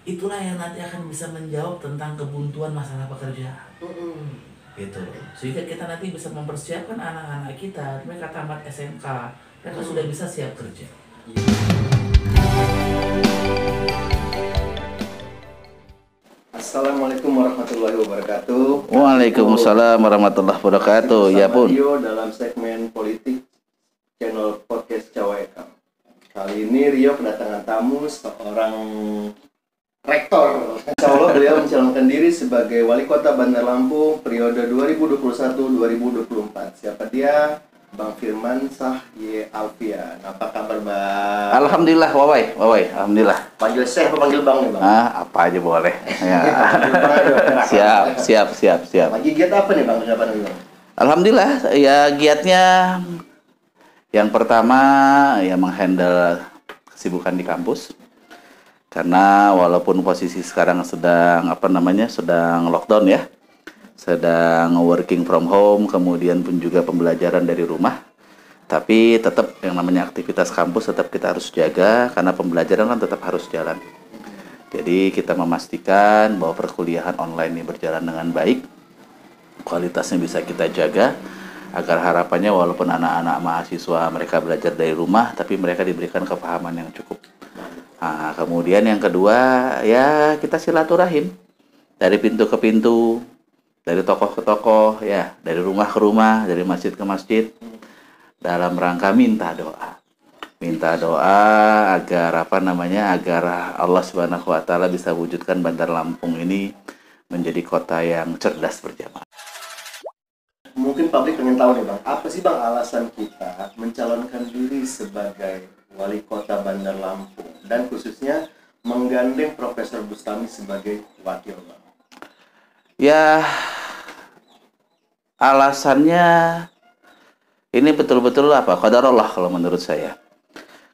itulah yang nanti akan bisa menjawab tentang kebuntuan masalah pekerjaan. Gitu loh. Sehingga kita nanti bisa mempersiapkan anak-anak kita, mereka tamat SMK, mereka sudah bisa siap kerja. Assalamualaikum warahmatullahi wabarakatuh. Waalaikumsalam warahmatullahi wabarakatuh. Masih Ya bersama pun. Rio dalam segmen politik channel podcast Cawekam. Kali ini Rio kedatangan tamu seorang rektor. Insya Allah beliau mencalonkan diri sebagai wali kota Bandar Lampung periode 2021-2024. Siapa dia? Bang Firman Sahye Alfian. Apa kabar Bang? Alhamdulillah, Wawai. Alhamdulillah. Panggil Syekh apa panggil Bang nih Bang? Apa aja boleh. Ya. Panggil Bang aja, Siap. Lagi giat apa nih Bang? Siapa nih Bang? Alhamdulillah, ya giatnya yang pertama ya menghandle kesibukan di kampus. Karena walaupun posisi sekarang sedang sedang lockdown ya. Sedang working from home, kemudian pun juga pembelajaran dari rumah. Tapi tetap yang namanya aktivitas kampus tetap kita harus jaga karena pembelajaran kan tetap harus jalan. Jadi kita memastikan bahwa perkuliahan online ini berjalan dengan baik, kualitasnya bisa kita jaga, agar harapannya walaupun anak-anak mahasiswa mereka belajar dari rumah, tapi mereka diberikan kepahaman yang cukup. Nah, kemudian yang kedua ya kita silaturahim dari pintu ke pintu, dari tokoh ke tokoh, ya dari rumah ke rumah, dari masjid ke masjid, dalam rangka minta doa agar agar Allah Subhanahu wa taala bisa wujudkan Bandar Lampung ini menjadi kota yang cerdas berjamaah. Mungkin publik pengen tahu nih Bang, apa sih Bang alasan kita mencalonkan diri sebagai wali kota Bandar Lampung dan khususnya menggandeng Profesor Bustami sebagai wakil Bang? Ya, alasannya ini betul-betul qadarullah kalau menurut saya.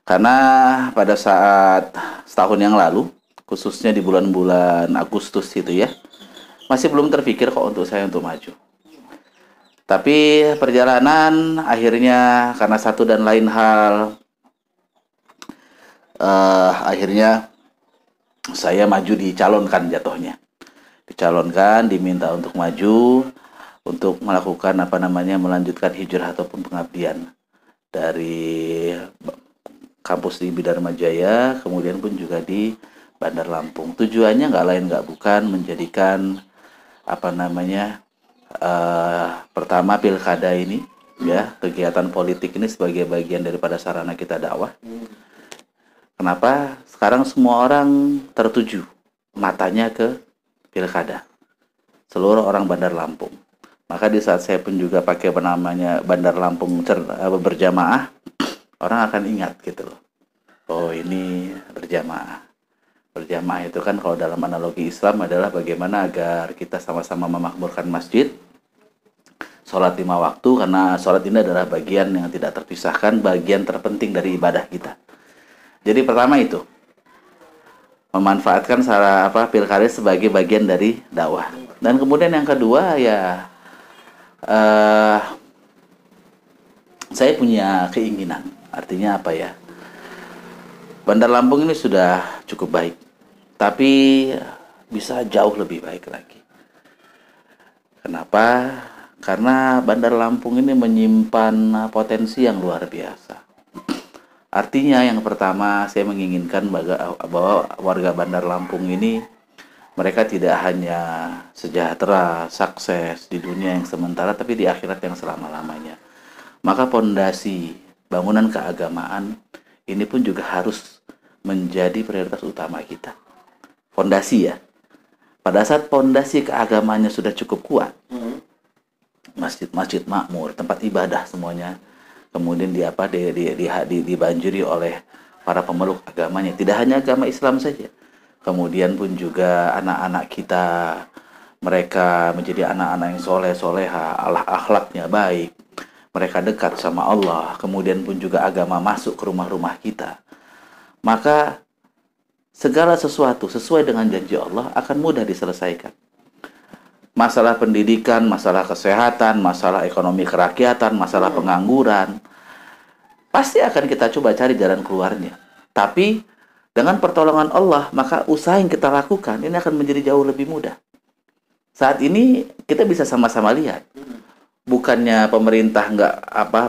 Karena pada saat setahun yang lalu, khususnya di bulan-bulan Agustus itu ya, masih belum terpikir kok untuk saya untuk maju. Tapi perjalanan akhirnya karena satu dan lain hal, akhirnya saya maju dicalonkan jatuhnya. Dicalonkan, diminta untuk maju, untuk melakukan melanjutkan hijrah ataupun pengabdian dari kampus di Bidharma Jaya, kemudian pun juga di Bandar Lampung. Tujuannya nggak lain nggak bukan menjadikan pertama pilkada ini ya, kegiatan politik ini sebagai bagian daripada sarana kita dakwah. Kenapa? Sekarang semua orang tertuju matanya ke pilkada. Seluruh orang Bandar Lampung. Maka di saat saya pun juga pakai namanya Bandar Lampung berjamaah, orang akan ingat gitu loh. Oh, ini berjamaah. Berjamaah itu kan kalau dalam analogi Islam adalah bagaimana agar kita sama-sama memakmurkan masjid, sholat 5 waktu, karena sholat ini adalah bagian yang tidak terpisahkan, bagian terpenting dari ibadah kita. Jadi pertama itu, memanfaatkan pilkada sebagai bagian dari dakwah. Dan kemudian yang kedua ya, saya punya keinginan, artinya apa ya, Bandar Lampung ini sudah cukup baik, tapi bisa jauh lebih baik lagi. Kenapa? Karena Bandar Lampung ini menyimpan potensi yang luar biasa. Artinya yang pertama saya menginginkan bahwa warga Bandar Lampung ini mereka tidak hanya sejahtera, sukses di dunia yang sementara, tapi di akhirat yang selama-lamanya. Maka pondasi bangunan keagamaan ini pun juga harus menjadi prioritas utama kita. Fondasi ya. Pada saat fondasi keagamaannya sudah cukup kuat, masjid-masjid makmur, tempat ibadah semuanya, kemudian dibanjiri oleh para pemeluk agamanya, tidak hanya agama Islam saja. Kemudian pun juga anak-anak kita, mereka menjadi anak-anak yang soleh-soleha, akhlaknya baik, mereka dekat sama Allah, kemudian pun juga agama masuk ke rumah-rumah kita. Maka segala sesuatu sesuai dengan janji Allah akan mudah diselesaikan. Masalah pendidikan, masalah kesehatan, masalah ekonomi kerakyatan, masalah pengangguran, pasti akan kita coba cari jalan keluarnya. Tapi Dengan pertolongan Allah, maka usaha yang kita lakukan ini akan menjadi jauh lebih mudah. Saat ini kita bisa sama-sama lihat, bukannya pemerintah nggak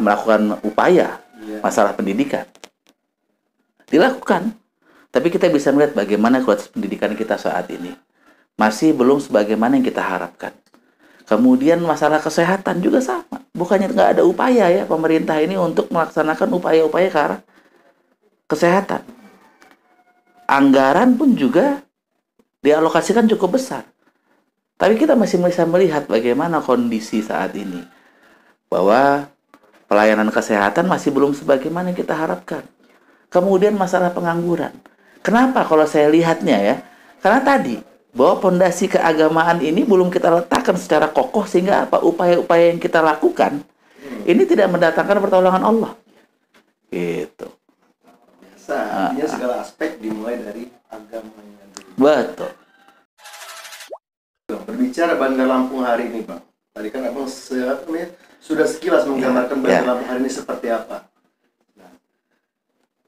melakukan upaya masalah pendidikan, dilakukan. Tapi kita bisa melihat bagaimana kualitas pendidikan kita saat ini masih belum sebagaimana yang kita harapkan. Kemudian masalah kesehatan juga sama. Bukannya nggak ada upaya ya pemerintah ini untuk melaksanakan upaya-upaya ke arah kesehatan. Anggaran pun juga dialokasikan cukup besar. Tapi kita masih bisa melihat bagaimana kondisi saat ini. Bahwa pelayanan kesehatan masih belum sebagaimana yang kita harapkan. Kemudian masalah pengangguran. Kenapa kalau saya lihatnya ya? Karena tadi, bahwa pondasi keagamaan ini belum kita letakkan secara kokoh sehingga upaya-upaya yang kita lakukan ini tidak mendatangkan pertolongan Allah. Gitu. Artinya segala aspek dimulai dari agamanya dulu. Betul. Berbicara Bandar Lampung hari ini, Bang. Tadi kan Abang sudah sekilas menggambarkan Bandar Lampung hari ini seperti apa. Nah,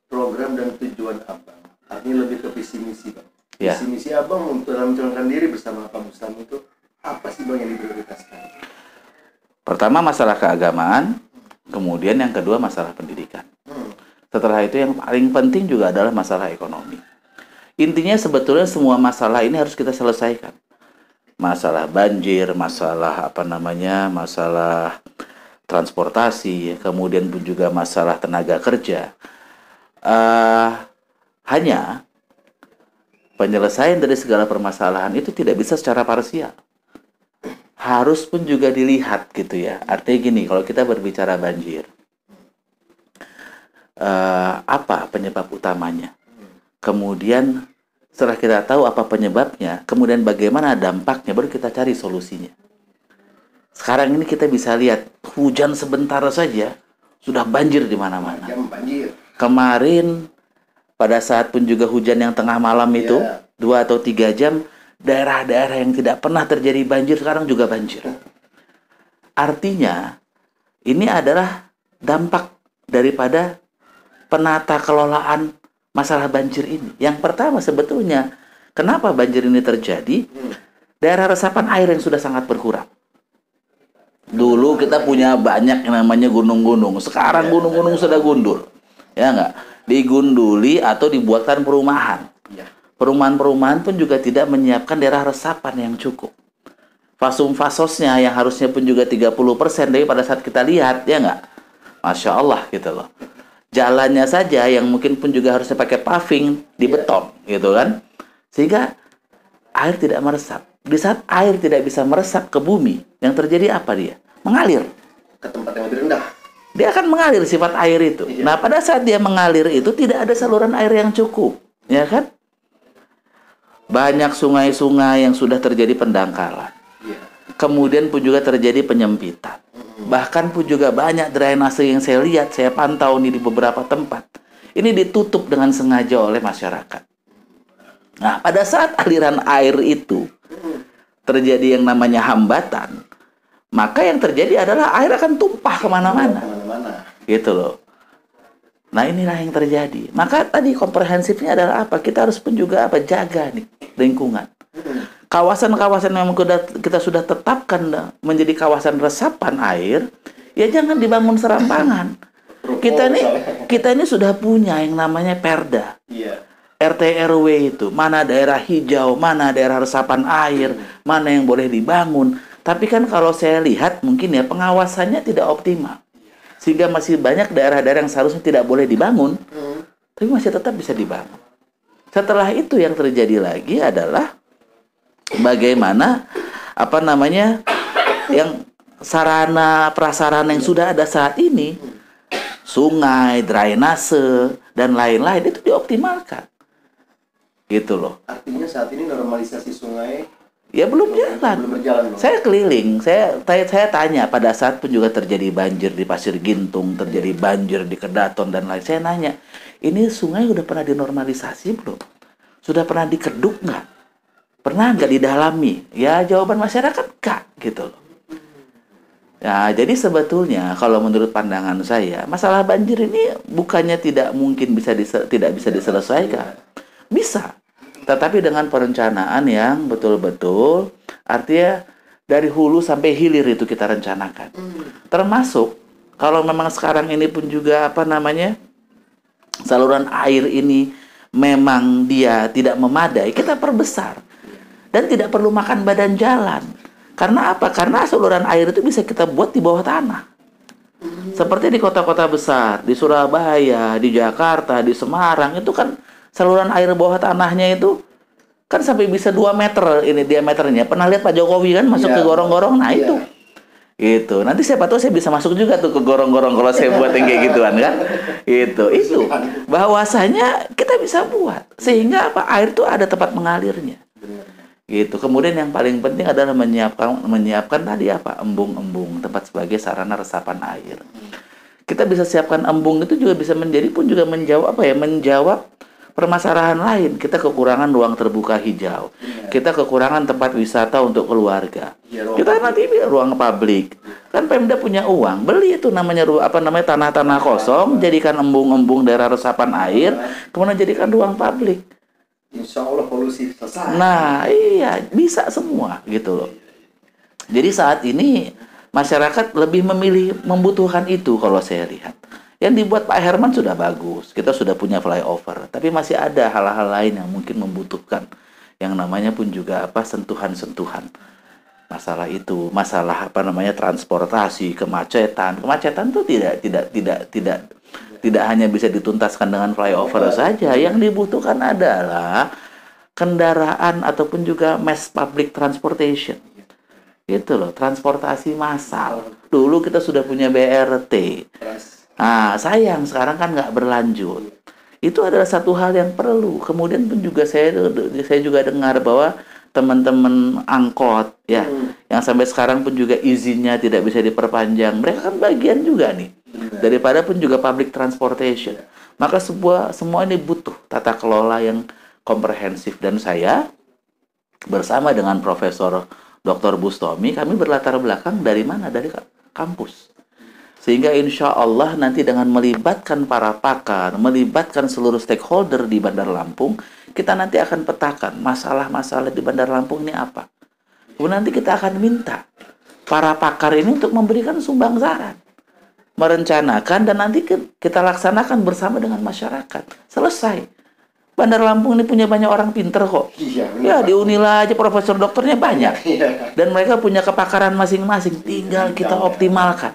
program dan tujuan Abang. Artinya lebih ke visi misi, Bang. Visi misi Abang untuk mencalonkan diri bersama Pak Bustam itu apa sih, Bang, yang diprioritaskan? Pertama masalah keagamaan, kemudian yang kedua masalah pendidikan. Setelah itu yang paling penting juga adalah masalah ekonomi. Intinya sebetulnya semua masalah ini harus kita selesaikan. Masalah banjir, masalah masalah transportasi, kemudian pun juga masalah tenaga kerja. Hanya penyelesaian dari segala permasalahan itu tidak bisa secara parsial. Harus pun juga dilihat gitu ya. Artinya gini, kalau kita berbicara banjir, apa penyebab utamanya? Kemudian setelah kita tahu apa penyebabnya, kemudian bagaimana dampaknya, baru kita cari solusinya. Sekarang ini kita bisa lihat hujan sebentar saja sudah banjir di mana-mana. Kemarin pada saat pun juga hujan yang tengah malam itu 2 atau 3 jam, daerah-daerah yang tidak pernah terjadi banjir sekarang juga banjir. Artinya ini adalah dampak daripada penata kelolaan masalah banjir ini. Yang pertama sebetulnya, kenapa banjir ini terjadi? Daerah resapan air yang sudah sangat berkurang. Dulu kita punya banyak yang namanya gunung-gunung. Sekarang gunung-gunung sudah gundul. Ya enggak? Digunduli atau dibuatkan perumahan. Perumahan-perumahan pun juga tidak menyiapkan daerah resapan yang cukup. Fasum-fasosnya yang harusnya pun juga 30%, tapi pada saat kita lihat, ya enggak? Masya Allah gitu loh. Jalannya saja yang mungkin pun juga harusnya pakai paving di beton gitu kan, sehingga air tidak meresap. Di saat air tidak bisa meresap ke bumi, yang terjadi apa dia? Mengalir ke tempat yang lebih rendah. Dia akan mengalir sifat air itu. Nah, pada saat dia mengalir itu tidak ada saluran air yang cukup, ya kan? Banyak sungai-sungai yang sudah terjadi pendangkalan. Kemudian pun juga terjadi penyempitan. Bahkan pun juga banyak drainase yang saya lihat, saya pantau nih di beberapa tempat. Ini ditutup dengan sengaja oleh masyarakat. Nah, pada saat aliran air itu terjadi yang namanya hambatan, maka yang terjadi adalah air akan tumpah kemana-mana. Gitu loh. Nah, inilah yang terjadi. Maka tadi komprehensifnya adalah apa? Kita harus pun juga jaga nih lingkungan. Kawasan-kawasan yang kita sudah tetapkan menjadi kawasan resapan air, ya jangan dibangun serampangan. Kita ini sudah punya yang namanya Perda. RT RW itu, mana daerah hijau, mana daerah resapan air, mana yang boleh dibangun. Tapi kan kalau saya lihat mungkin ya pengawasannya tidak optimal. Sehingga masih banyak daerah-daerah yang seharusnya tidak boleh dibangun, tapi masih tetap bisa dibangun. Setelah itu yang terjadi lagi adalah bagaimana yang sarana prasarana yang sudah ada saat ini, sungai, drainase dan lain-lain itu dioptimalkan. Gitu loh. Artinya saat ini normalisasi sungai ya belum jalan. Saya keliling, saya tanya pada saat pun juga terjadi banjir di Pasir Gintung, terjadi banjir di Kedaton dan lain. Saya nanya, ini sungai udah pernah dinormalisasi belum? Sudah pernah dikeduk nggak? Pernah nggak didalami? Ya jawaban masyarakat enggak gitu loh. Ya, jadi sebetulnya kalau menurut pandangan saya, masalah banjir ini bukannya tidak mungkin tidak bisa diselesaikan. Bisa. Tetapi dengan perencanaan yang betul-betul, artinya dari hulu sampai hilir itu kita rencanakan. Termasuk kalau memang sekarang ini pun juga saluran air ini memang dia tidak memadai, kita perbesar. Dan tidak perlu makan badan jalan. Karena apa? Karena saluran air itu bisa kita buat di bawah tanah. Seperti di kota-kota besar, di Surabaya, di Jakarta, di Semarang, itu kan saluran air bawah tanahnya itu kan sampai bisa 2 meter ini diameternya. Pernah lihat Pak Jokowi kan masuk ke gorong-gorong? Nah itu. Gitu. Nanti siapa tahu saya bisa masuk juga tuh ke gorong-gorong kalau saya buat yang kayak gituan kan. Itu. Bahwasanya kita bisa buat sehingga air itu ada tempat mengalirnya. Gitu. Kemudian yang paling penting adalah menyiapkan tadi embung-embung, tempat sebagai sarana resapan air. Kita bisa siapkan embung itu juga bisa menjawab permasalahan lain. Kita kekurangan ruang terbuka hijau. Kita kekurangan tempat wisata untuk keluarga. Kita nanti ruang publik. Kan Pemda punya uang, beli itu namanya tanah-tanah kosong, jadikan embung-embung daerah resapan air, kemudian jadikan ruang publik. Insya Allah polusi selesai. Nah, iya, bisa semua gitu loh. Jadi saat ini masyarakat lebih memilih membutuhkan itu kalau saya lihat. Yang dibuat Pak Herman sudah bagus. Kita sudah punya flyover. Tapi masih ada hal-hal lain yang mungkin membutuhkan. Yang namanya pun juga sentuhan-sentuhan. Masalah itu, masalah transportasi, kemacetan. Kemacetan itu tidak hanya bisa dituntaskan dengan flyover saja. Yang dibutuhkan adalah kendaraan ataupun juga mass public transportation. Gitu loh, transportasi massal. Dulu kita sudah punya BRT. Nah, sayang sekarang kan nggak berlanjut. Itu adalah satu hal yang perlu. Kemudian pun juga saya juga dengar bahwa teman-teman angkot ya, yang sampai sekarang pun juga izinnya tidak bisa diperpanjang. Mereka kan bagian juga nih daripada pun juga public transportation. Maka semua ini butuh tata kelola yang komprehensif. Dan saya bersama dengan Profesor Dr. Bustomi, kami berlatar belakang dari mana? Dari kampus. Sehingga insya Allah nanti dengan melibatkan para pakar, melibatkan seluruh stakeholder di Bandar Lampung, kita nanti akan petakan masalah-masalah di Bandar Lampung ini apa. Kemudian nanti kita akan minta para pakar ini untuk memberikan sumbang saran, merencanakan, dan nanti kita laksanakan bersama dengan masyarakat. Selesai. Bandar Lampung ini punya banyak orang pinter kok. Ya, di Unila aja profesor dokternya banyak. Dan mereka punya kepakaran masing-masing. Tinggal kita optimalkan.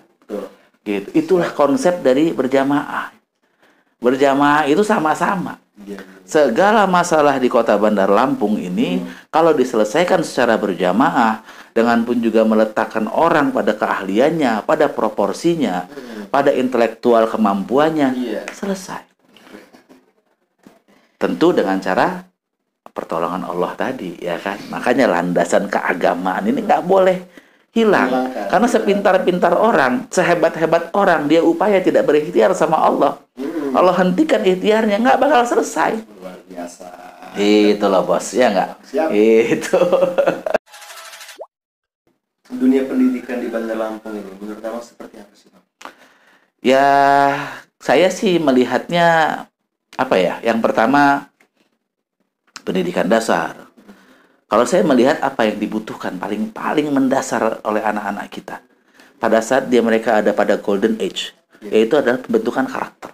Gitu. Itulah konsep dari berjamaah. Berjamaah itu sama-sama. Segala masalah di kota Bandar Lampung ini kalau diselesaikan secara berjamaah, dengan pun juga meletakkan orang pada keahliannya, pada proporsinya, pada intelektual kemampuannya, selesai. Tentu dengan cara pertolongan Allah tadi, ya kan? Makanya landasan keagamaan ini nggak boleh hilang. Karena sepintar-pintar orang, sehebat-hebat orang, dia upaya tidak berikhtiar sama Allah. Allah hentikan ikhtiarnya, nggak bakal selesai. Luar biasa. Itu loh bos, ya nggak? Siap. Itu. Dunia pendidikan di Bandar Lampung ini, menurut kamu seperti apa sih, Bang? Ya, saya sih melihatnya yang pertama pendidikan dasar. Kalau saya melihat apa yang dibutuhkan paling mendasar oleh anak-anak kita pada saat mereka ada pada golden age, yaitu adalah pembentukan karakter.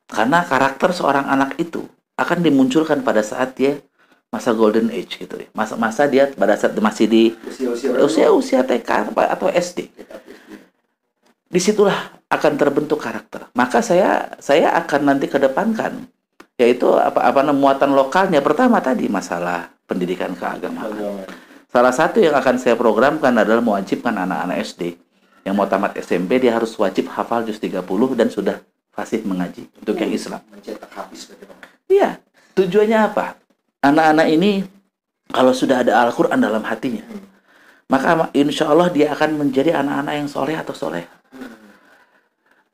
Karena karakter seorang anak itu akan dimunculkan pada saat dia masa golden age gitu ya. Masa dia pada saat masih di usia TK atau SD. Disitulah akan terbentuk karakter. Maka saya akan nanti kedepankan yaitu muatan lokalnya. Pertama tadi masalah pendidikan keagamaan. Salah satu yang akan saya programkan adalah mewajibkan anak-anak SD yang mau tamat SMP, dia harus wajib hafal juz 30 dan sudah fasih mengaji untuk yang Islam. Mencetak habis bagaimana? Iya, tujuannya apa? Anak-anak ini kalau sudah ada Al-Quran dalam hatinya, maka insya Allah dia akan menjadi anak-anak yang soleh atau soleh.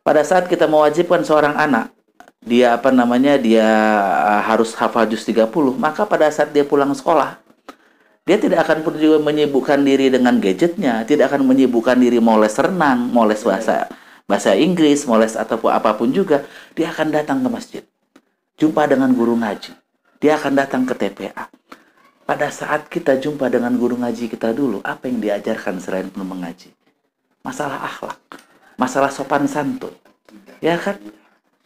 Pada saat kita mewajibkan seorang anak, dia dia harus hafal juz 30, maka pada saat dia pulang sekolah, dia tidak akan perlu juga menyibukkan diri dengan gadgetnya, tidak akan menyibukkan diri moles renang, moles bahasa Inggris, moles ataupun apapun juga, dia akan datang ke masjid. jumpa dengan guru ngaji. Dia akan datang ke TPA. Pada saat kita jumpa dengan guru ngaji kita dulu, apa yang diajarkan selain penuh mengaji? Masalah akhlak, masalah sopan santun. Ya kan?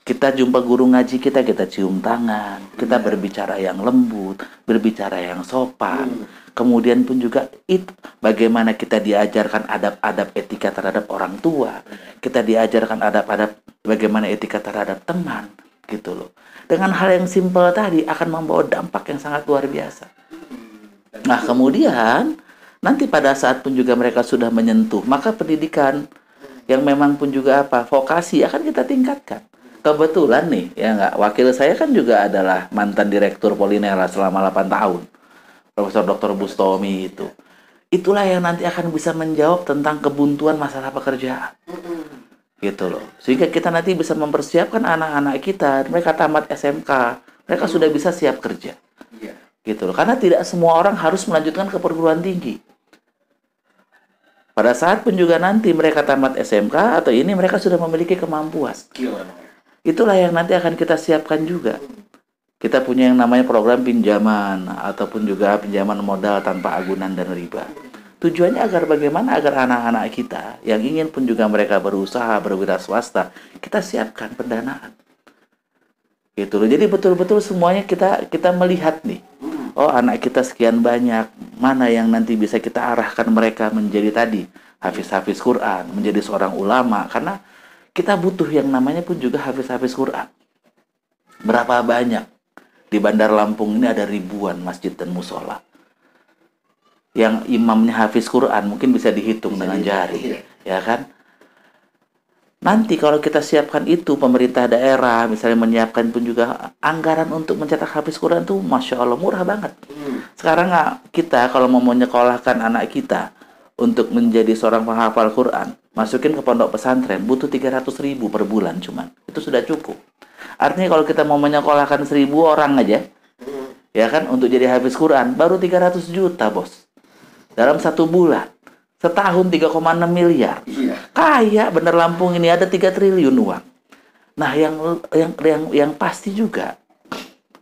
Kita jumpa guru ngaji kita cium tangan, kita berbicara yang lembut, berbicara yang sopan. Kemudian pun juga itu bagaimana kita diajarkan adab-adab etika terhadap orang tua. Kita diajarkan adab-adab bagaimana etika terhadap teman, gitu loh. Dengan hal yang simpel tadi akan membawa dampak yang sangat luar biasa. Nah, kemudian nanti pada saat pun juga mereka sudah menyentuh, maka pendidikan yang memang pun juga vokasi akan kita tingkatkan. Kebetulan nih, ya nggak, wakil saya kan juga adalah mantan direktur Polinera selama 8 tahun. Profesor Dr. Bustomi itu. Itulah yang nanti akan bisa menjawab tentang kebuntuan masalah pekerjaan. Gitu loh. Sehingga kita nanti bisa mempersiapkan anak-anak kita, mereka tamat SMK, mereka sudah bisa siap kerja. Gitu loh. Karena tidak semua orang harus melanjutkan ke perguruan tinggi. Pada saat pun juga nanti mereka tamat SMK atau ini mereka sudah memiliki kemampuan. Itulah yang nanti akan kita siapkan juga. Kita punya yang namanya program pinjaman ataupun juga pinjaman modal tanpa agunan dan riba. Tujuannya agar bagaimana agar anak-anak kita yang ingin pun juga mereka berusaha berwira swasta, kita siapkan pendanaan. Gitu loh. Jadi betul-betul semuanya kita melihat nih. Oh, anak kita sekian banyak, mana yang nanti bisa kita arahkan mereka menjadi tadi hafiz-hafiz Quran, menjadi seorang ulama, karena kita butuh yang namanya pun juga hafiz-hafiz Quran. Berapa banyak? Di Bandar Lampung ini ada ribuan masjid dan musola. Yang imamnya hafiz Quran mungkin bisa dihitung dengan jari, ya kan? Nanti kalau kita siapkan itu, pemerintah daerah misalnya menyiapkan pun juga anggaran untuk mencetak hafiz Quran tuh Masya Allah murah banget. Sekarang kita kalau mau menyekolahkan anak kita untuk menjadi seorang penghafal Quran, masukin ke pondok pesantren butuh 300.000 per bulan cuman. Itu sudah cukup. Artinya kalau kita mau menyekolahkan 1.000 orang aja, ya kan, untuk jadi hafiz Quran, baru 300 juta, bos. Dalam 1 bulan. Setahun 3,6 miliar. Kaya Bandar Lampung ini ada 3 triliun uang. Nah, yang pasti juga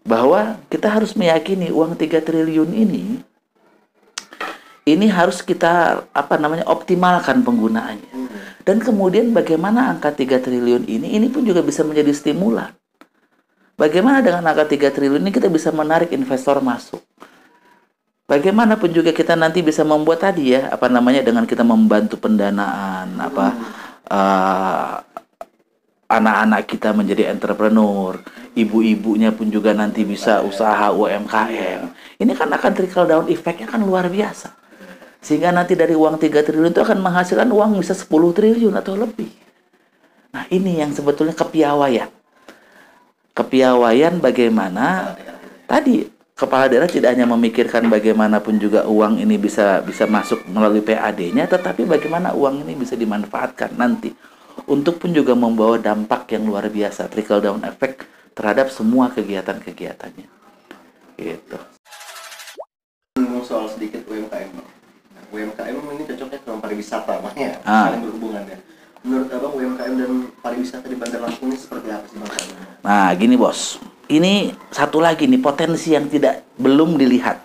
bahwa kita harus meyakini uang 3 triliun ini harus kita optimalkan penggunaannya. Dan kemudian bagaimana angka 3 triliun ini pun juga bisa menjadi stimulan. Bagaimana dengan angka 3 triliun ini kita bisa menarik investor masuk. Bagaimanapun juga kita nanti bisa membuat tadi ya, dengan kita membantu pendanaan, anak-anak kita menjadi entrepreneur, ibu-ibunya pun juga nanti bisa usaha UMKM. Ini kan akan trickle down effect-nya kan luar biasa. Sehingga nanti dari uang 3 triliun itu akan menghasilkan uang bisa 10 triliun atau lebih. Nah, ini yang sebetulnya kepiawaian. Kepiawaian bagaimana tadi kepala daerah tidak hanya memikirkan bagaimanapun juga uang ini bisa masuk melalui PAD-nya, tetapi bagaimana uang ini bisa dimanfaatkan nanti untuk pun juga membawa dampak yang luar biasa, trickle down effect terhadap semua kegiatan-kegiatannya. Gitu. Soal sedikit UMKM, Bang. Nah, UMKM ini cocoknya dengan pariwisata, makanya saling berhubungannya. Menurut Abang, UMKM dan pariwisata di Bandar Lampung ini seperti apa sih, Bang? Nah, gini bos. Ini satu lagi nih potensi yang belum dilihat.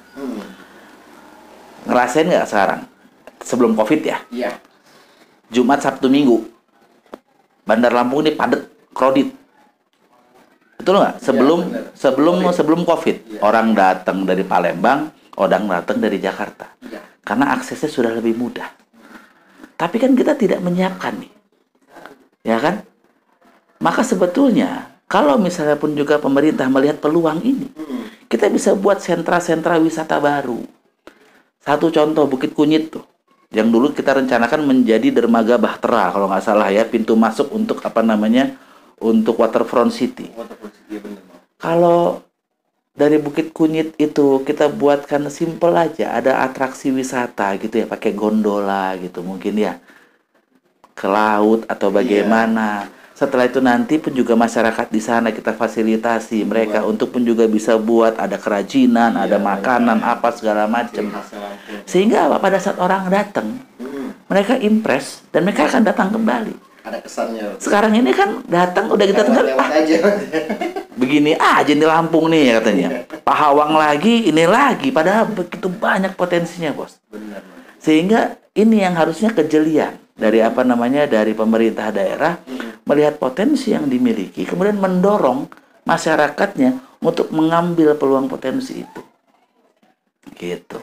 Ngerasain nggak sekarang? Sebelum COVID ya? Iya. Jumat, Sabtu, Minggu. Bandar Lampung ini padat, crowded. Betul nggak? Sebelum COVID, ya. Orang datang dari Palembang, orang datang dari Jakarta. Ya. Karena aksesnya sudah lebih mudah. Tapi kan kita tidak menyiapkan nih. Ya kan? Maka sebetulnya kalau misalnya pun juga pemerintah melihat peluang ini, kita bisa buat sentra-sentra wisata baru. Satu contoh Bukit Kunyit tuh, yang dulu kita rencanakan menjadi dermaga Bahtera kalau nggak salah ya, pintu masuk untuk untuk Waterfront City. Kalau dari Bukit Kunyit itu kita buatkan simple aja, ada atraksi wisata gitu ya, pakai gondola gitu mungkin ya, ke laut atau bagaimana. Setelah itu nanti pun juga masyarakat di sana kita fasilitasi mereka untuk pun juga bisa buat ada kerajinan, ada makanan apa segala macam. Sehingga pada saat orang datang, mereka impress dan mereka akan datang kembali. Ada kesannya. Sekarang ini kan datang udah kita tinggal begini aja nih Lampung nih katanya. Pak Hawang lagi, ini lagi. Padahal begitu banyak potensinya, Bos. Benar. Sehingga ini yang harusnya kejelian dari dari pemerintah daerah melihat potensi yang dimiliki, kemudian mendorong masyarakatnya untuk mengambil peluang potensi itu. Gitu.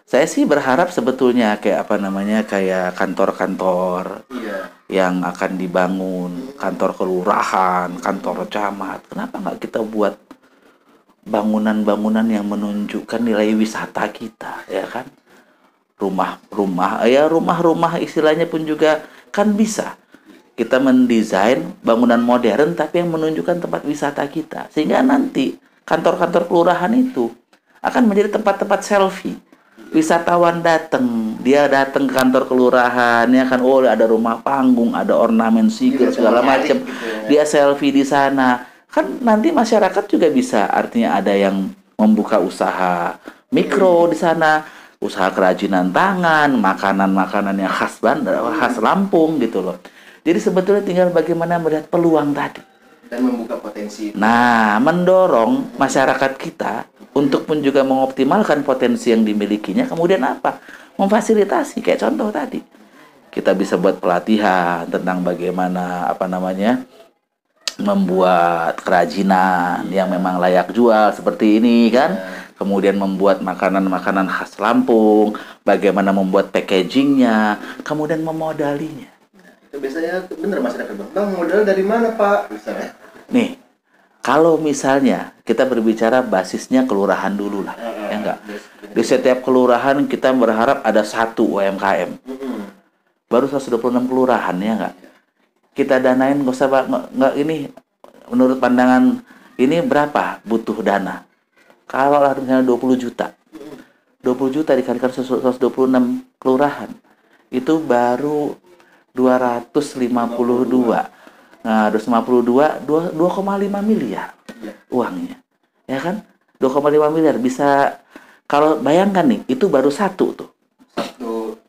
Saya sih berharap sebetulnya kayak kayak kantor-kantor yang akan dibangun, kantor kelurahan, kantor camat. Kenapa nggak kita buat bangunan-bangunan yang menunjukkan nilai wisata kita, ya kan? Rumah-rumah istilahnya pun juga kan bisa kita mendesain bangunan modern tapi yang menunjukkan tempat wisata kita, sehingga nanti kantor-kantor kelurahan itu akan menjadi tempat-tempat selfie. Wisatawan dia datang ke kantor kelurahan, ya kan, oh ada rumah panggung, ada ornamen sigil segala macam, dia selfie di sana. Kan nanti masyarakat juga bisa, artinya ada yang membuka usaha mikro di sana, usaha kerajinan tangan, makanan-makanan yang khas Lampung gitu loh. Jadi sebetulnya tinggal bagaimana melihat peluang tadi dan membuka potensi. Nah, mendorong masyarakat kita untuk pun juga mengoptimalkan potensi yang dimilikinya. Kemudian apa? Memfasilitasi, kayak contoh tadi. Kita bisa buat pelatihan tentang bagaimana membuat kerajinan yang memang layak jual seperti ini kan. Kemudian membuat makanan-makanan khas Lampung, bagaimana membuat packagingnya, kemudian memodalinya. Itu biasanya bener masyarakat, Bang, modal dari mana, Pak? Misalnya. Nih, kalau misalnya kita berbicara basisnya kelurahan dulu lah, ya enggak? Di setiap kelurahan kita berharap ada satu UMKM. Baru 126 kelurahan, ya enggak? Kita danain, nggak usah, nggak ini, menurut pandangan ini berapa butuh dana? Kalau lah misalnya 20 juta. 20 juta dikalikan 126 kelurahan. Itu baru 252. Nah, 2,5 miliar uangnya. Ya kan? 2,5 miliar bisa, kalau bayangkan nih, itu baru satu tuh. Satu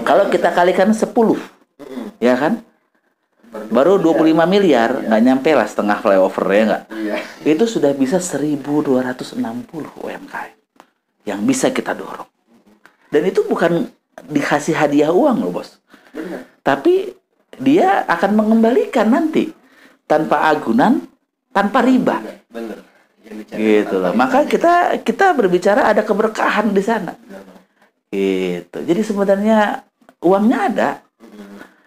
kalau kita kalikan 10, ya kan? Baru 25 miliar, nggak nyampe lah setengah flyover, ya nggak? Itu sudah bisa 1.260 UMKM yang bisa kita dorong. Dan itu bukan dikasih hadiah uang loh, Bos. Benar. Tapi dia akan mengembalikan nanti tanpa agunan, tanpa riba. Benar. Gitu loh. Maka kita berbicara ada keberkahan di sana. Gitu. Jadi sebenarnya uangnya ada.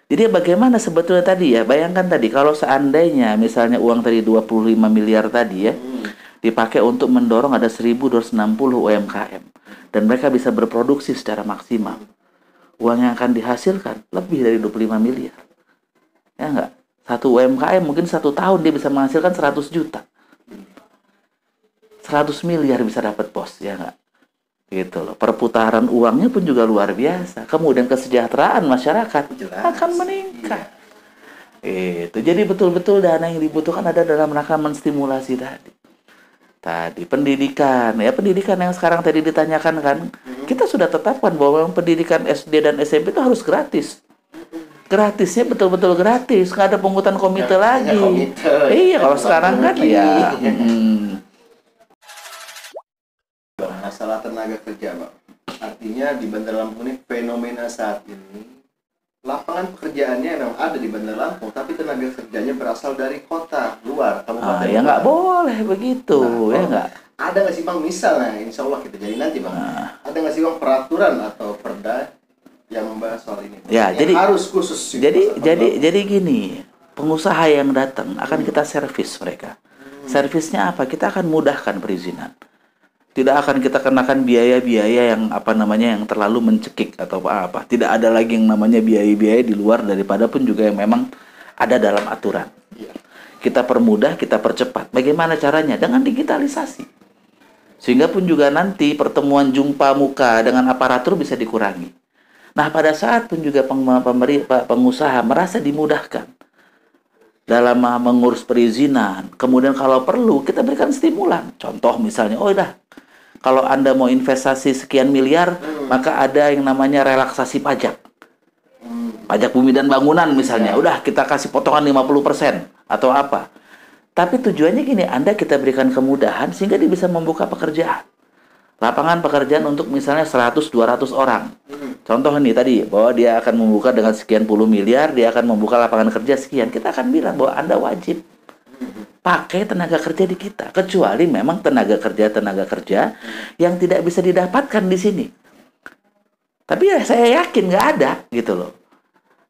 Jadi bagaimana sebetulnya tadi ya? Bayangkan tadi kalau seandainya misalnya uang tadi 25 miliar tadi ya, dipakai untuk mendorong ada 1.260 UMKM dan mereka bisa berproduksi secara maksimal. Uang yang akan dihasilkan lebih dari 25 miliar. Ya enggak? Satu UMKM mungkin 1 tahun dia bisa menghasilkan 100 juta. 100 miliar bisa dapat, Bos, ya enggak? Gitu loh. Perputaran uangnya pun juga luar biasa. Kemudian kesejahteraan masyarakat akan meningkat. Itu. Jadi betul-betul dana yang dibutuhkan ada dalam rangka menstimulasi tadi pendidikan, ya, pendidikan yang sekarang tadi ditanyakan kan, kita sudah tetapkan bahwa pendidikan SD dan SMP itu harus gratis. Gratisnya betul-betul gratis, nggak ada pungutan komite lagi. Iya, kalau sekarang kan ya. Masalah tenaga kerja, Bang. Artinya di Bandar Lampung ini fenomena saat ini lapangan pekerjaannya memang ada di Bandar Lampung, tapi tenaga kerjanya berasal dari kota luar kabupaten. Ya nggak boleh begitu, ya nggak. Ada nggak sih, Bang, misalnya, insya Allah kita jadi nanti, Bang. Ada nggak sih, Bang, peraturan atau perda yang membahas soal ini? Ya, yang jadi harus khusus. Jadi gini, pengusaha yang datang akan kita servis mereka. Servisnya apa? Kita akan mudahkan perizinan. Tidak akan kita kenakan biaya-biaya yang yang terlalu mencekik atau apa. Tidak ada lagi yang namanya biaya-biaya di luar daripada pun juga yang memang ada dalam aturan. Kita permudah, kita percepat. Bagaimana caranya? Dengan digitalisasi. Sehingga pun juga nanti pertemuan jumpa muka dengan aparatur bisa dikurangi. Nah, pada saat pun juga pengusaha merasa dimudahkan dalam mengurus perizinan. Kemudian kalau perlu kita berikan stimulan. Contoh misalnya, kalau Anda mau investasi sekian miliar, maka ada yang namanya relaksasi pajak. Pajak bumi dan bangunan misalnya. Udah kita kasih potongan 50% atau apa. Tapi tujuannya gini, Anda kita berikan kemudahan sehingga dia bisa membuka pekerjaan. Lapangan pekerjaan untuk misalnya 100-200 orang. Contoh nih tadi, bahwa dia akan membuka dengan sekian puluh miliar, dia akan membuka lapangan kerja sekian. Kita akan bilang bahwa Anda wajib pakai tenaga kerja di kita. Kecuali memang tenaga kerja yang tidak bisa didapatkan di sini. Tapi ya saya yakin nggak ada gitu loh.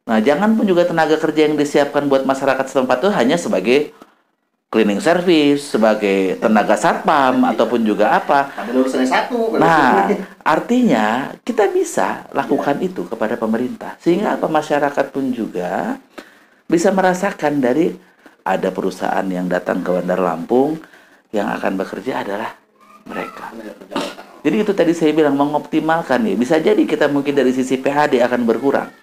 Nah, jangan pun juga tenaga kerja yang disiapkan buat masyarakat setempat itu hanya sebagai cleaning service, sebagai tenaga satpam, ataupun juga apa. Ada urusannya satu. Nah, artinya kita bisa lakukan itu kepada pemerintah. Sehingga apa, masyarakat pun juga bisa merasakan dari ada perusahaan yang datang ke Bandar Lampung, yang akan bekerja adalah mereka. Jadi itu tadi saya bilang, mengoptimalkan nih. Bisa jadi kita mungkin dari sisi PHD akan berkurang.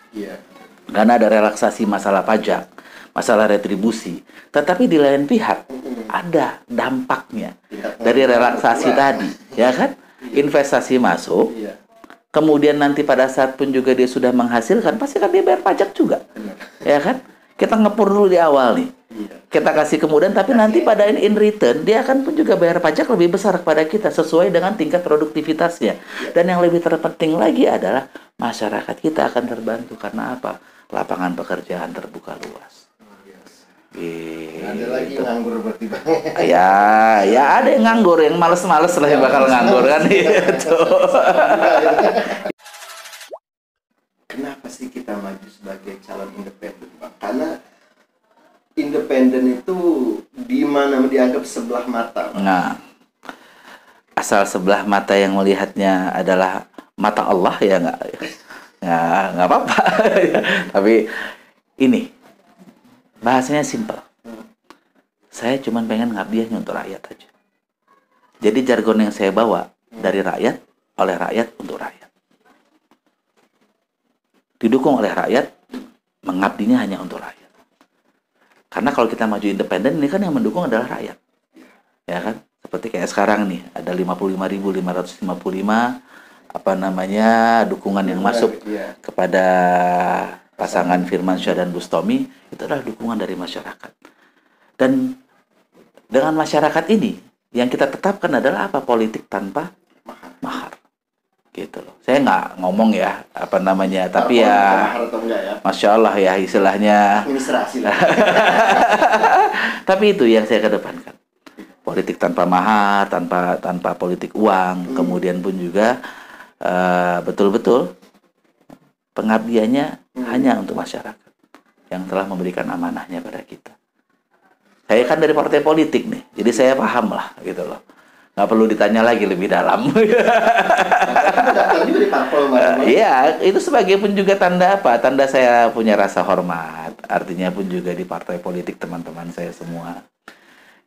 Karena ada relaksasi masalah pajak, masalah retribusi. Tetapi di lain pihak ada dampaknya dari relaksasi tadi, ya kan? Investasi masuk, kemudian nanti pada saat pun juga dia sudah menghasilkan, pasti kan dia bayar pajak juga, ya kan? Kita ngepur dulu di awal nih, kita kasih kemudian, tapi nanti pada in return dia akan pun juga bayar pajak lebih besar kepada kita sesuai dengan tingkat produktivitasnya. Dan yang lebih terpenting lagi adalah masyarakat kita akan terbantu karena apa? Lapangan pekerjaan terbuka luas. Gitu. Ada lagi nganggur berarti Bang. Ya ada yang nganggur, yang males-males lah yang bakal nganggur kan itu. Kenapa sih kita maju sebagai calon independen, Bang? Karena independen itu di mana dianggap sebelah mata, Bang. Nah, asal sebelah mata yang melihatnya adalah mata Allah ya nggak apa-apa. Tapi ini bahasanya simpel. Saya cuma pengen ngabdiahnya untuk rakyat aja. Jadi jargon yang saya bawa dari rakyat, oleh rakyat, untuk rakyat. Didukung oleh rakyat, mengabdinya hanya untuk rakyat. Karena kalau kita maju independen, ini kan yang mendukung adalah rakyat. Ya kan? Seperti kayak sekarang nih, ada 55.555 dukungan yang masuk kepada pasangan Firmansyah dan Bustomi. Itu adalah dukungan dari masyarakat. Dan dengan masyarakat ini yang kita tetapkan adalah apa? Politik tanpa mahar. Gitu loh. Saya nggak ngomong ya tapi ya Masya Allah ya istilahnya administrasi lah. Tapi itu yang saya kedepankan. Politik tanpa mahar, tanpa politik uang. Kemudian pun juga betul-betul pengabdiannya hanya untuk masyarakat yang telah memberikan amanahnya pada kita. Saya kan dari partai politik nih, jadi saya paham lah gitu loh. Nggak perlu ditanya lagi lebih dalam. Iya, itu sebagai pun juga tanda apa? Tanda saya punya rasa hormat. Artinya pun juga di partai politik teman-teman saya semua.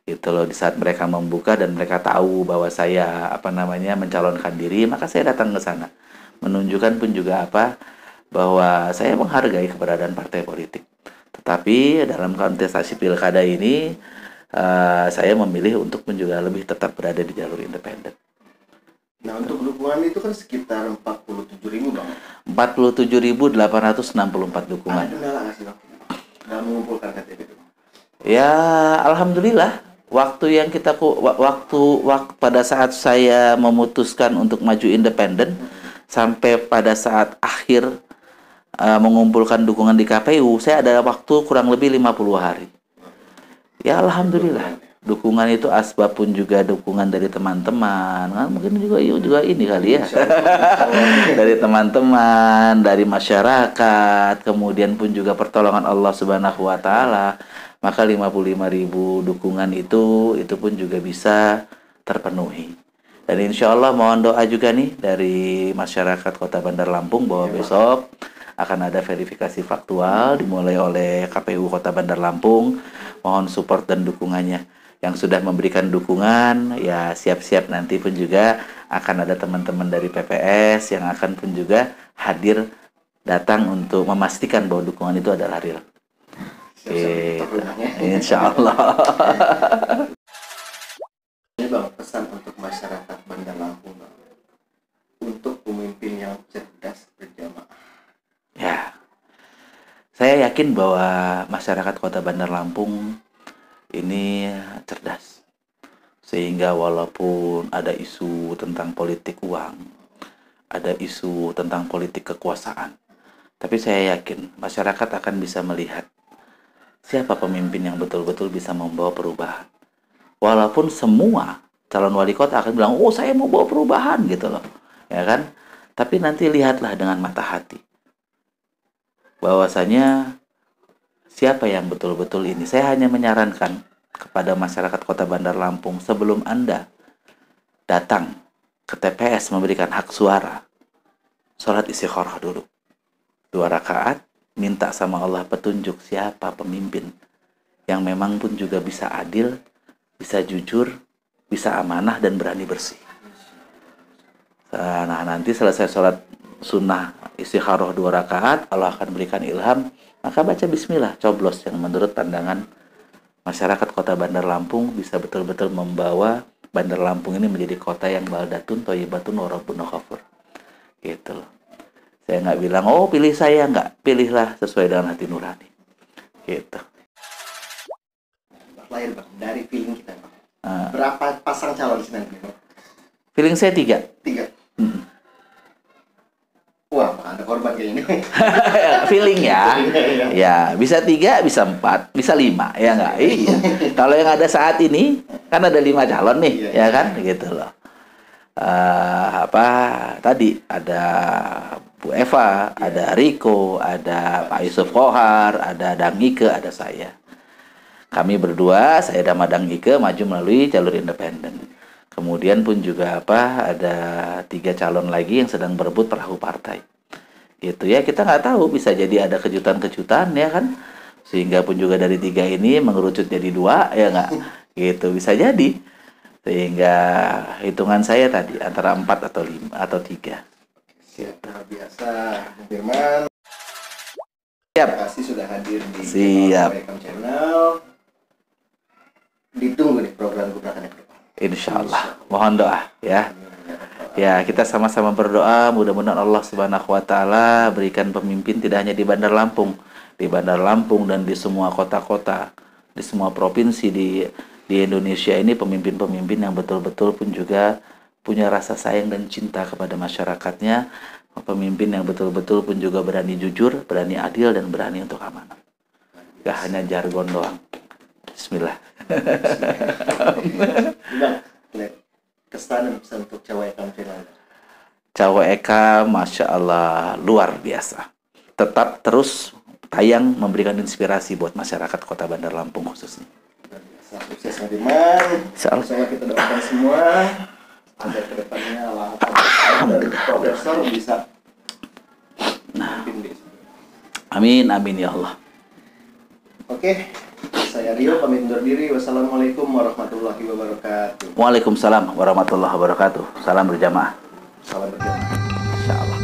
Gitu loh, di saat mereka membuka dan mereka tahu bahwa saya mencalonkan diri, maka saya datang ke sana. Menunjukkan pun juga bahwa saya menghargai keberadaan partai politik. Tetapi dalam kontestasi pilkada ini saya memilih untuk pun juga lebih tetap berada di jalur independen. Nah, untuk dukungan itu kan sekitar 47.000 Bang. 47.864 dukungan. Ada kendala nggak sih Bang dalam mengumpulkan KTP itu? Ya, alhamdulillah. Waktu pada saat saya memutuskan untuk maju independen sampai pada saat akhir mengumpulkan dukungan di KPU, saya ada waktu kurang lebih 50 hari. Ya alhamdulillah. Dukungan itu asbab pun juga dukungan dari teman-teman. Kan mungkin juga ini kali ya. Dari teman-teman, dari masyarakat, kemudian pun juga pertolongan Allah Subhanahu wa taala. Maka 55.000 dukungan itu pun juga bisa terpenuhi. Dan insya Allah mohon doa juga nih dari masyarakat Kota Bandar Lampung bahwa besok akan ada verifikasi faktual dimulai oleh KPU Kota Bandar Lampung. Mohon support dan dukungannya. Yang sudah memberikan dukungan, ya siap-siap nanti pun juga akan ada teman-teman dari PPS yang akan pun juga hadir datang untuk memastikan bahwa dukungan itu adalah real. Insya Allah. Ini Bang, pesan untuk masyarakat Bandar Lampung Bang, untuk pemimpin yang cerdas berjamaah. Ya, saya yakin bahwa masyarakat Kota Bandar Lampung ini Sehingga walaupun ada isu tentang politik uang, ada isu tentang politik kekuasaan, tapi saya yakin masyarakat akan bisa melihat siapa pemimpin yang betul-betul bisa membawa perubahan. Walaupun semua calon wali kota akan bilang, oh saya mau bawa perubahan gitu loh, ya kan? Tapi nanti lihatlah dengan mata hati, bahwasanya siapa yang betul-betul ini. Saya hanya menyarankan kepada masyarakat Kota Bandar Lampung, sebelum Anda datang ke TPS memberikan hak suara, sholat istikharah dulu 2 rakaat, minta sama Allah petunjuk siapa pemimpin yang memang pun juga bisa adil, bisa jujur, bisa amanah, dan berani bersih. Nah, nanti selesai sholat sunnah istikharah 2 rakaat, Allah akan berikan ilham, maka baca bismillah, coblos yang menurut pandangan masyarakat Kota Bandar Lampung bisa betul-betul membawa Bandar Lampung ini menjadi kota yang baldatun thayyibatun wa rabbuna ghafur. Gitu loh. Saya nggak bilang, oh pilih saya, nggak. Pilihlah sesuai dengan hati nurani. Gitu. Lahir Bang, dari feeling kita Bang. Berapa pasang calon di sini Bang? Feeling saya 3. 3. Wah, ada korban kayaknya. Feeling ya. Ya, bisa 3, bisa 4, bisa 5, ya nggak? Iya. Kalau yang ada saat ini kan ada 5 calon nih, ya kan? Gitu loh. Tadi ada Bu Eva, ada Riko, ada Pak Yusuf Kohar, ada Dang Ike, ada saya. Kami berdua, saya dan Madang Ike, maju melalui jalur independen. Kemudian pun juga ada 3 calon lagi yang sedang berebut perahu partai. Gitu ya, kita nggak tahu, bisa jadi ada kejutan-kejutan ya kan. Sehingga pun juga dari 3 ini mengerucut jadi 2, ya nggak? Gitu, bisa jadi. Sehingga hitungan saya tadi antara 4 atau 5 atau 3. Siap, luar biasa Bung Firman. Siap. Terima kasih sudah hadir di Siap. channel. Ditunggu nih program gebrakan yang depan. Insya Allah. Mohon doa ya. Ya, kita sama-sama berdoa mudah-mudahan Allah Subhanahu wa taala berikan pemimpin tidak hanya di Bandar Lampung, dan di semua kota-kota, di semua provinsi di Indonesia ini, pemimpin-pemimpin yang betul-betul pun juga punya rasa sayang dan cinta kepada masyarakatnya, pemimpin yang betul-betul pun juga berani jujur, berani adil, dan berani untuk amanah. Gak hanya jargon doang. Bismillah. Bang, kesan dan pesan untuk Cawekam channel. Cawekam, Masya Allah, luar biasa. Tetap terus tayang memberikan inspirasi buat masyarakat Kota Bandar Lampung khususnya. Sukses Mas Firman. Insyaallah Kita doakan semua agar kedepannya Allah dari profesor bisa memimpin. Amin, amin ya Allah. Oke, saya Rio pamit undur diri. Wassalamualaikum warahmatullahi wabarakatuh. Waalaikumsalam warahmatullahi wabarakatuh. Salam berjamaah. Salam berjamaah. Insyaallah.